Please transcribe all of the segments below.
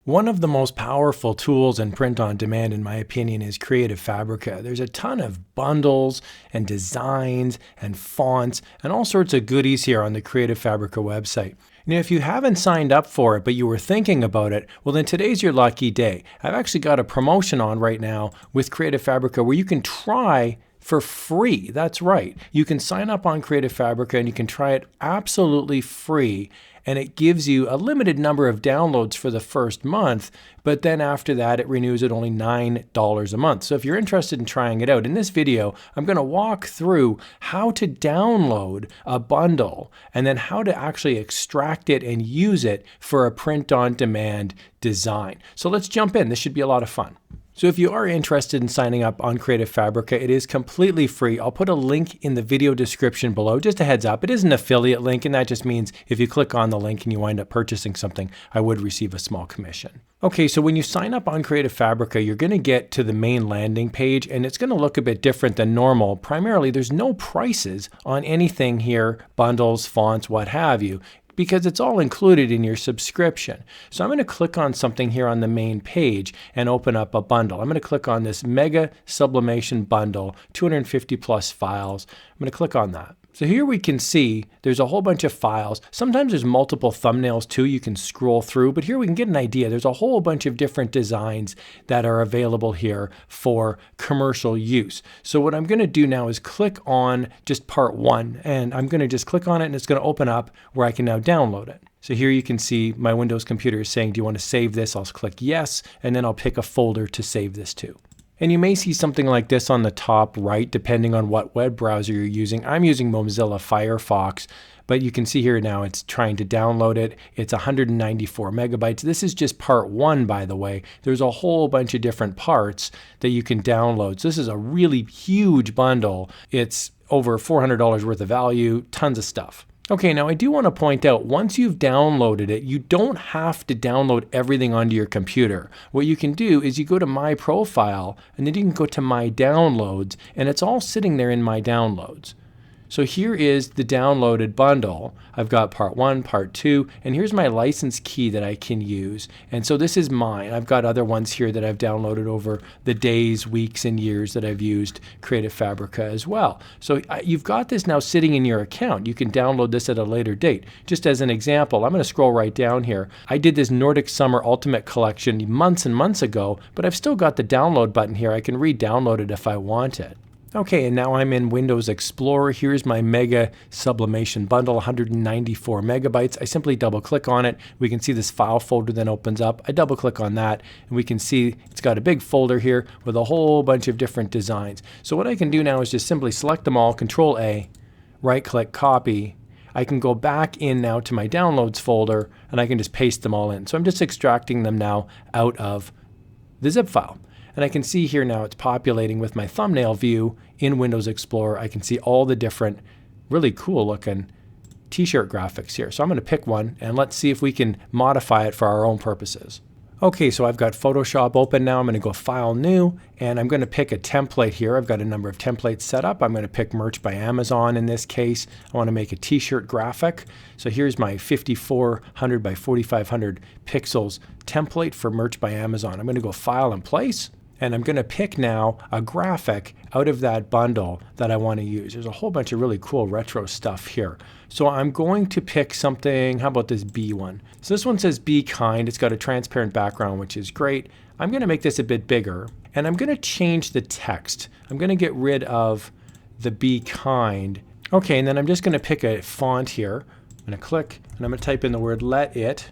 One of the most powerful tools in print on demand, in my opinion, is Creative Fabrica. There's a ton of bundles and designs and fonts and all sorts of goodies here on the Creative Fabrica website. Now, if you haven't signed up for it, but you were thinking about it, well, then today's your lucky day. I've actually got a promotion on right now with Creative Fabrica where you can try for free. That's right. You can sign up on Creative Fabrica and you can try it absolutely free. And it gives you a limited number of downloads for the first month, but then after that it renews at only $9 a month. So if you're interested in trying it out, in this video, I'm going to walk through how to download a bundle and then how to actually extract it and use it for a print-on-demand design. So let's jump in. This should be a lot of fun. So if you are interested in signing up on Creative Fabrica, it is completely free. I'll put a link in the video description below. Just a heads up, it is an affiliate link, and that just means if you click on the link and you wind up purchasing something, I would receive a small commission. Okay, so when you sign up on Creative Fabrica, you're going to get to the main landing page, and it's going to look a bit different than normal. Primarily, there's no prices on anything here, bundles, fonts, what have you, because it's all included in your subscription. So I'm going to click on something here on the main page and open up a bundle. I'm going to click on this Mega Sublimation Bundle, 250 plus files. I'm going to click on that. So here we can see there's a whole bunch of files. Sometimes there's multiple thumbnails too, you can scroll through, but here we can get an idea. There's a whole bunch of different designs that are available here for commercial use. So what I'm going to do now is click on just part one, and I'm going to just click on it and it's going to open up where I can now download it. So here you can see my Windows computer is saying, do you want to save this? I'll click yes, and then I'll pick a folder to save this to. And you may see something like this on the top right, depending on what web browser you're using. I'm using Mozilla Firefox, but you can see here now it's trying to download it. It's 194 megabytes. This is just part one, by the way. There's a whole bunch of different parts that you can download. So this is a really huge bundle. It's over $400 worth of value, tons of stuff. Okay, now I do want to point out, once you've downloaded it, you don't have to download everything onto your computer. What you can do is you go to My Profile, and then you can go to My Downloads, and it's all sitting there in My Downloads. So here is the downloaded bundle. I've got part one, part two, and here's my license key that I can use. And so this is mine. I've got other ones here that I've downloaded over the days, weeks, and years that I've used Creative Fabrica as well. So you've got this now sitting in your account. You can download this at a later date. Just as an example, I'm going to scroll right down here. I did this Nordic Summer Ultimate Collection months and months ago, but I've still got the download button here. I can re-download it if I want it. Okay, and now I'm in Windows Explorer. Here's my Mega Sublimation Bundle, 194 megabytes. I simply double click on it. We can see this file folder then opens up. I double click on that and we can see it's got a big folder here with a whole bunch of different designs. So what I can do now is just simply select them all, Control A, right click, copy. I can go back in now to my downloads folder and I can just paste them all in. So I'm just extracting them now out of the zip file. And I can see here now it's populating with my thumbnail view in Windows Explorer. I can see all the different really cool looking t-shirt graphics here. So I'm going to pick one and let's see if we can modify it for our own purposes. Okay, so I've got Photoshop open now. I'm going to go File, New, and I'm going to pick a template here. I've got a number of templates set up. I'm going to pick Merch by Amazon in this case. I want to make a t-shirt graphic. So here's my 5400 by 4500 pixels template for Merch by Amazon. I'm going to go File and Place. And I'm going to pick now a graphic out of that bundle that I want to use. There's a whole bunch of really cool retro stuff here. So I'm going to pick something, how about this bee one? So this one says Be Kind. It's got a transparent background, which is great. I'm going to make this a bit bigger and I'm going to change the text. I'm going to get rid of the Be Kind. Okay, and then I'm just going to pick a font here. I'm going to click and I'm going to type in the word Let It.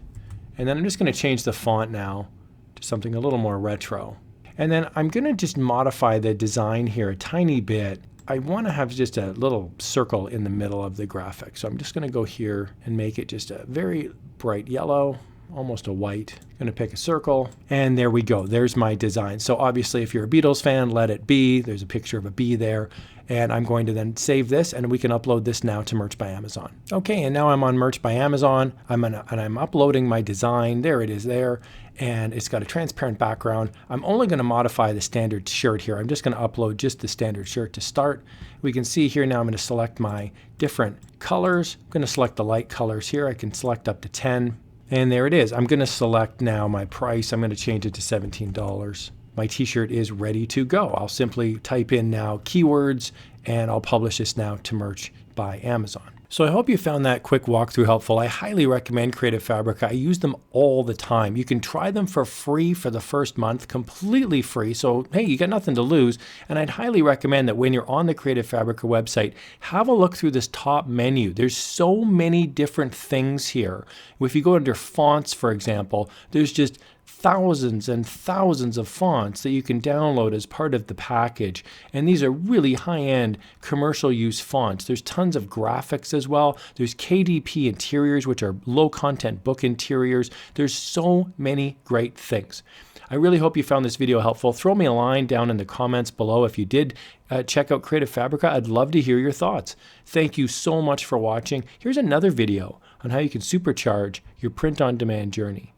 And then I'm just going to change the font now to something a little more retro. And then I'm going to just modify the design here a tiny bit. I want to have just a little circle in the middle of the graphic. So I'm just going to go here and make it just a very bright yellow, almost a white. I'm going to pick a circle and there we go. There's my design. So obviously if you're a Beatles fan, Let It Be. There's a picture of a bee there. And I'm going to then save this and we can upload this now to Merch by Amazon. Okay, and now I'm on Merch by Amazon. I'm uploading my design. There it is there. And it's got a transparent background. I'm only going to modify the standard shirt here. I'm just going to upload just the standard shirt to start. We can see here now I'm going to select my different colors. I'm going to select the light colors here. I can select up to 10. And there it is. I'm going to select now my price. I'm going to change it to $17. My t-shirt is ready to go. I'll simply type in now keywords and I'll publish this now to Merch by Amazon. So I hope you found that quick walkthrough helpful. I highly recommend Creative Fabrica. I use them all the time. You can try them for free for the first month, completely free. So hey, you got nothing to lose. And I'd highly recommend that when you're on the Creative Fabrica website, have a look through this top menu. There's so many different things here. If you go under fonts, for example, there's just thousands and thousands of fonts that you can download as part of the package. And these are really high-end commercial use fonts. There's tons of graphics as well. There's KDP interiors, which are low-content book interiors. There's so many great things. I really hope you found this video helpful. Throw me a line down in the comments below if you did check out Creative Fabrica. I'd love to hear your thoughts. Thank you so much for watching. Here's another video on how you can supercharge your print-on-demand journey.